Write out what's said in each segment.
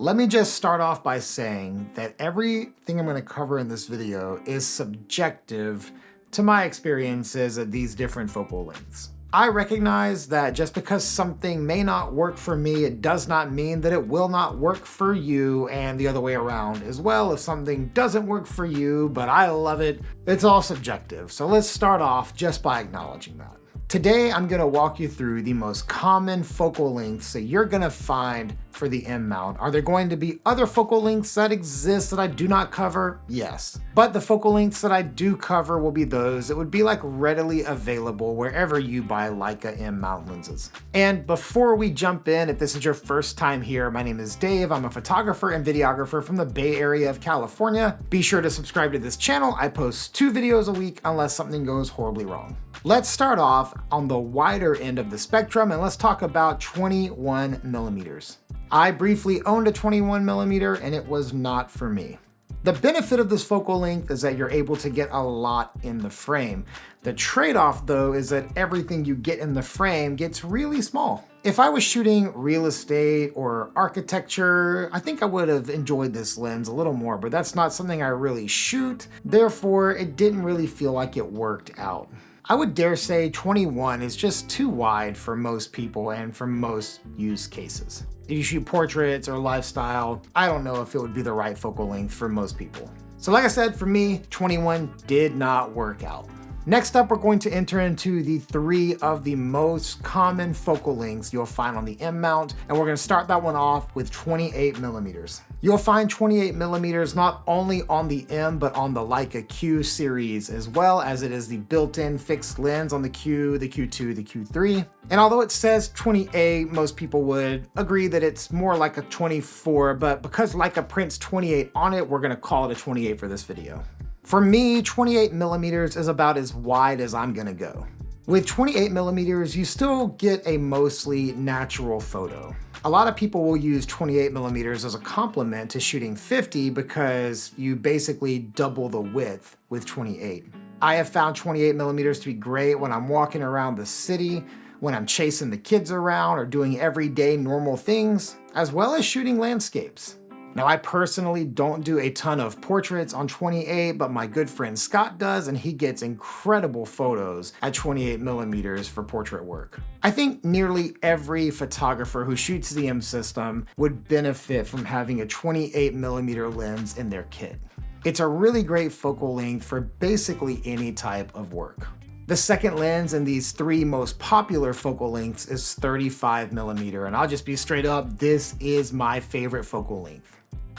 Let me just start off by saying that everything I'm going to cover in this video is subjective to my experiences at these different focal lengths. I recognize that just because something may not work for me, it does not mean that it will not work for you, and the other way around as well. If something doesn't work for you, but I love it, it's all subjective. So let's start off just by acknowledging that. Today, I'm gonna walk you through the most common focal lengths that you're gonna find for the M mount. Are there going to be other focal lengths that exist that I do not cover? Yes. But the focal lengths that I do cover will be those that would be like readily available wherever you buy Leica M mount lenses. And before we jump in, if this is your first time here, my name is Dave. I'm a photographer and videographer from the Bay Area of California. Be sure to subscribe to this channel. I post 2 videos a week unless something goes horribly wrong. Let's start off on the wider end of the spectrum and let's talk about 21 millimeters. I briefly owned a 21 millimeter and it was not for me. The benefit of this focal length is that you're able to get a lot in the frame. The trade-off though is that everything you get in the frame gets really small. If I was shooting real estate or architecture, I think I would have enjoyed this lens a little more, but that's not something I really shoot. Therefore, it didn't really feel like it worked out. I would dare say 21 is just too wide for most people and for most use cases. If you shoot portraits or lifestyle, I don't know if it would be the right focal length for most people. So like I said, for me, 21 did not work out. Next up, we're going to enter into the 3 of the most common focal lengths you'll find on the M mount, and we're going to start that one off with 28 millimeters. You'll find 28 millimeters not only on the M, but on the Leica Q series, as well as it is the built-in fixed lens on the Q, the Q2, the Q3. And although it says 28, most people would agree that it's more like a 24, but because Leica prints 28 on it, we're going to call it a 28 for this video. For me, 28 millimeters is about as wide as I'm gonna go. With 28 millimeters, you still get a mostly natural photo. A lot of people will use 28 millimeters as a complement to shooting 50 because you basically double the width with 28. I have found 28 millimeters to be great when I'm walking around the city, when I'm chasing the kids around or doing everyday normal things, as well as shooting landscapes. Now, I personally don't do a ton of portraits on 28, but my good friend Scott does, and he gets incredible photos at 28 millimeters for portrait work. I think nearly every photographer who shoots the M system would benefit from having a 28 millimeter lens in their kit. It's a really great focal length for basically any type of work. The second lens in these 3 most popular focal lengths is 35 millimeter, and I'll just be straight up, this is my favorite focal length.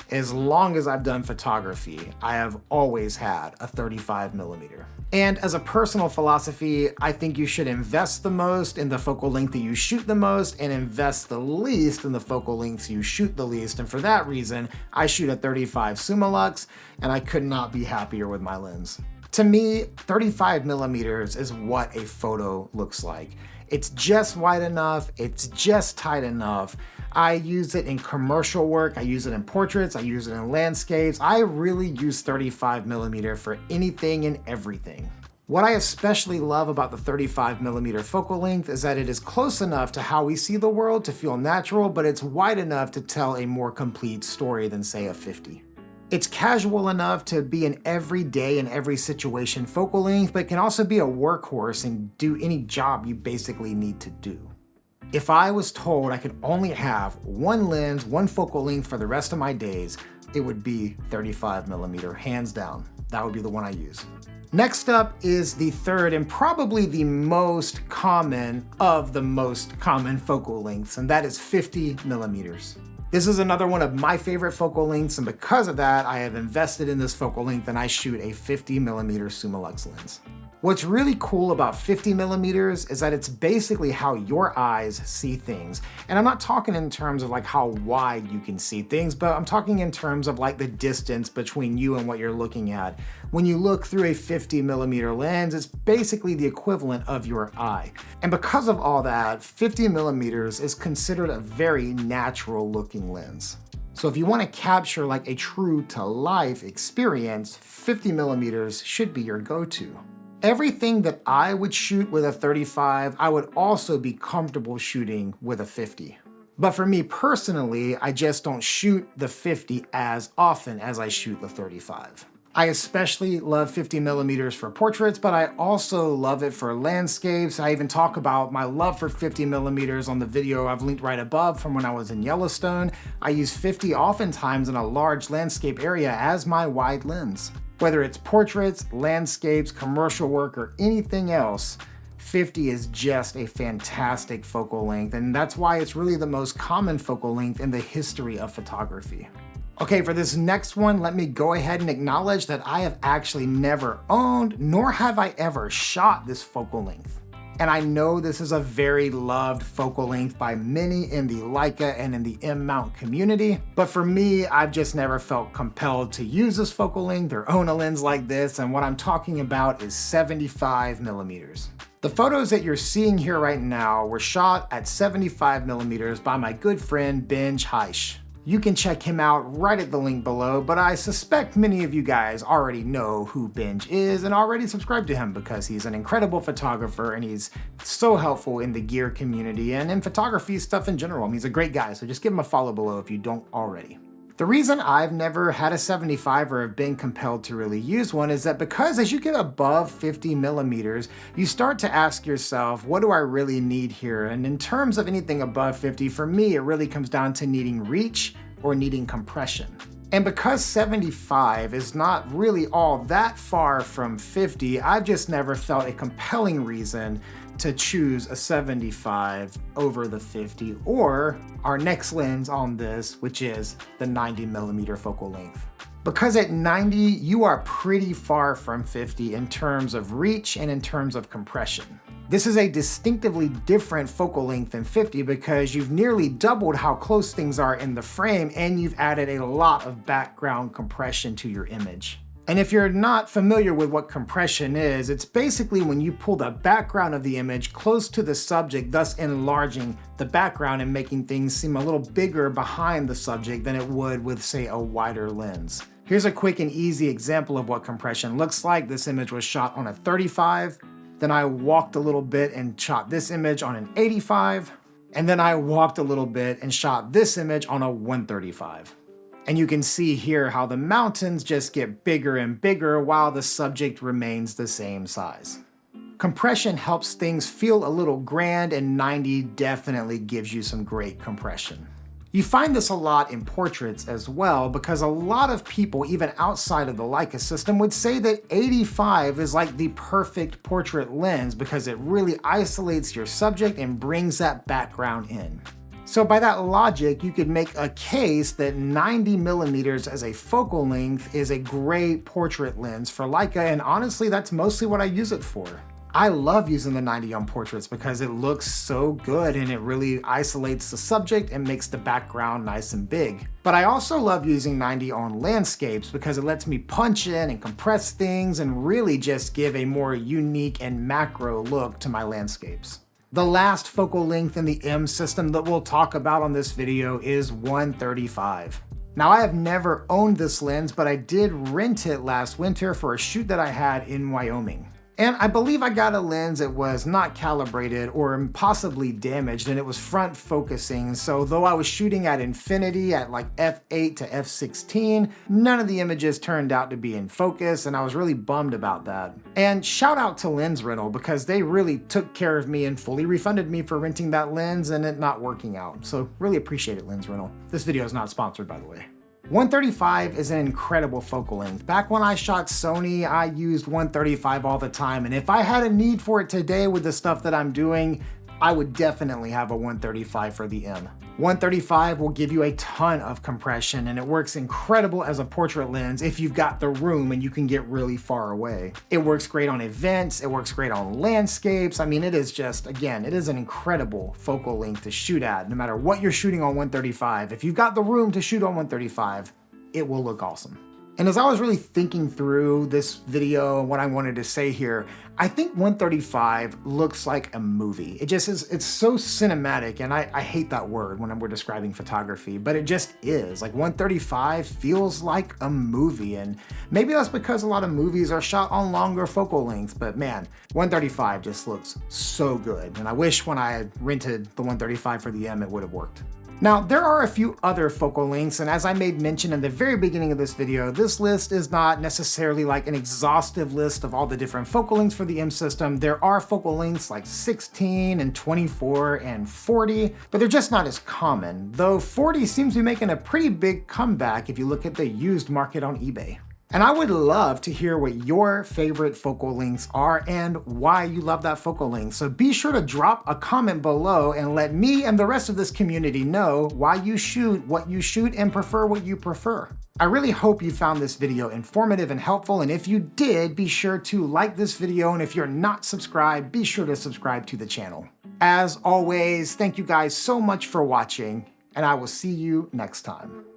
As long as I've done photography, I have always had a 35 millimeter. And as a personal philosophy, I think you should invest the most in the focal length that you shoot the most and invest the least in the focal lengths you shoot the least. And for that reason, I shoot a 35 Summilux and I could not be happier with my lens. To me, 35 millimeters is what a photo looks like. It's just wide enough, it's just tight enough. I use it in commercial work, I use it in portraits, I use it in landscapes. I really use 35 millimeter for anything and everything. What I especially love about the 35 millimeter focal length is that it is close enough to how we see the world to feel natural, but it's wide enough to tell a more complete story than say a 50. It's casual enough to be an everyday and every situation focal length, but it can also be a workhorse and do any job you basically need to do. If I was told I could only have one lens, one focal length for the rest of my days, it would be 35 millimeter, hands down. That would be the one I use. Next up is the 3rd and probably the most common of the most common focal lengths, and that is 50 millimeters. This is another one of my favorite focal lengths, and because of that, I have invested in this focal length and I shoot a 50 millimeter Summilux lens. What's really cool about 50 millimeters is that it's basically how your eyes see things. And I'm not talking in terms of like how wide you can see things, but I'm talking in terms of like the distance between you and what you're looking at. When you look through a 50 millimeter lens, it's basically the equivalent of your eye. And because of all that, 50 millimeters is considered a very natural looking lens. So if you want to capture like a true to life experience, 50 millimeters should be your go-to. Everything that I would shoot with a 35, I would also be comfortable shooting with a 50. But for me personally, I just don't shoot the 50 as often as I shoot the 35. I especially love 50mm for portraits, but I also love it for landscapes. I even talk about my love for 50mm on the video I've linked right above from when I was in Yellowstone. I use 50 oftentimes in a large landscape area as my wide lens. Whether it's portraits, landscapes, commercial work, or anything else, 50 is just a fantastic focal length, and that's why it's really the most common focal length in the history of photography. Okay, for this next one, let me go ahead and acknowledge that I have actually never owned, nor have I ever shot this focal length. And I know this is a very loved focal length by many in the Leica and in the M-mount community, but for me, I've just never felt compelled to use this focal length or own a lens like this, and what I'm talking about is 75mm. The photos that you're seeing here right now were shot at 75mm by my good friend Benj Haisch. You can check him out right at the link below, but I suspect many of you guys already know who Benj is and already subscribe to him because he's an incredible photographer and he's so helpful in the gear community and in photography stuff in general. I mean, he's a great guy, so just give him a follow below if you don't already. The reason I've never had a 75 or have been compelled to really use one is that because as you get above 50mm, you start to ask yourself, what do I really need here? And in terms of anything above 50, for me, it really comes down to needing reach or needing compression. And because 75 is not really all that far from 50, I've just never felt a compelling reason to choose a 75 over the 50 or our next lens on this, which is the 90mm focal length. Because at 90, you are pretty far from 50 in terms of reach and in terms of compression. This is a distinctively different focal length than 50 because you've nearly doubled how close things are in the frame and you've added a lot of background compression to your image. And if you're not familiar with what compression is, it's basically when you pull the background of the image close to the subject, thus enlarging the background and making things seem a little bigger behind the subject than it would with, say, a wider lens. Here's a quick and easy example of what compression looks like. This image was shot on a 35, then I walked a little bit and shot this image on an 85, and then I walked a little bit and shot this image on a 135. And you can see here how the mountains just get bigger and bigger while the subject remains the same size. Compression helps things feel a little grand, and 90 definitely gives you some great compression. You find this a lot in portraits as well because a lot of people, even outside of the Leica system, would say that 85 is like the perfect portrait lens because it really isolates your subject and brings that background in. So by that logic, you could make a case that 90mm as a focal length is a great portrait lens for Leica, and honestly, that's mostly what I use it for. I love using the 90 on portraits because it looks so good and it really isolates the subject and makes the background nice and big. But I also love using 90 on landscapes because it lets me punch in and compress things and really just give a more unique and macro look to my landscapes. The last focal length in the M system that we'll talk about on this video is 135. Now, I have never owned this lens, but I did rent it last winter for a shoot that I had in Wyoming. And I believe I got a lens that was not calibrated or possibly damaged, and it was front focusing. So though I was shooting at infinity at like f8 to f16, none of the images turned out to be in focus, and I was really bummed about that. And shout out to Lens Rental because they really took care of me and fully refunded me for renting that lens and it not working out. So really appreciate it, Lens Rental. This video is not sponsored, by the way. 135 is an incredible focal length. Back when I shot Sony, I used 135 all the time, and if I had a need for it today with the stuff that I'm doing, I would definitely have a 135 for the M. 135 will give you a ton of compression, and it works incredible as a portrait lens if you've got the room and you can get really far away. It works great on events, it works great on landscapes. I mean, it is just, again, it is an incredible focal length to shoot at. No matter what you're shooting on 135, if you've got the room to shoot on 135, it will look awesome. And as I was really thinking through this video and what I wanted to say here, I think 135 looks like a movie. It just is, it's so cinematic, and I hate that word when we're describing photography, but it just is. Like 135 feels like a movie, and maybe that's because a lot of movies are shot on longer focal lengths, but man, 135 just looks so good. And I wish when I had rented the 135 for the M, it would have worked. Now, there are a few other focal lengths, and as I made mention in the very beginning of this video, this list is not necessarily like an exhaustive list of all the different focal lengths for the M system. There are focal lengths like 16 and 24 and 40, but they're just not as common, though 40 seems to be making a pretty big comeback if you look at the used market on eBay. And I would love to hear what your favorite focal lengths are and why you love that focal length. So be sure to drop a comment below and let me and the rest of this community know why you shoot what you shoot and prefer what you prefer. I really hope you found this video informative and helpful, and if you did, be sure to like this video, and if you're not subscribed, be sure to subscribe to the channel. As always, thank you guys so much for watching, and I will see you next time.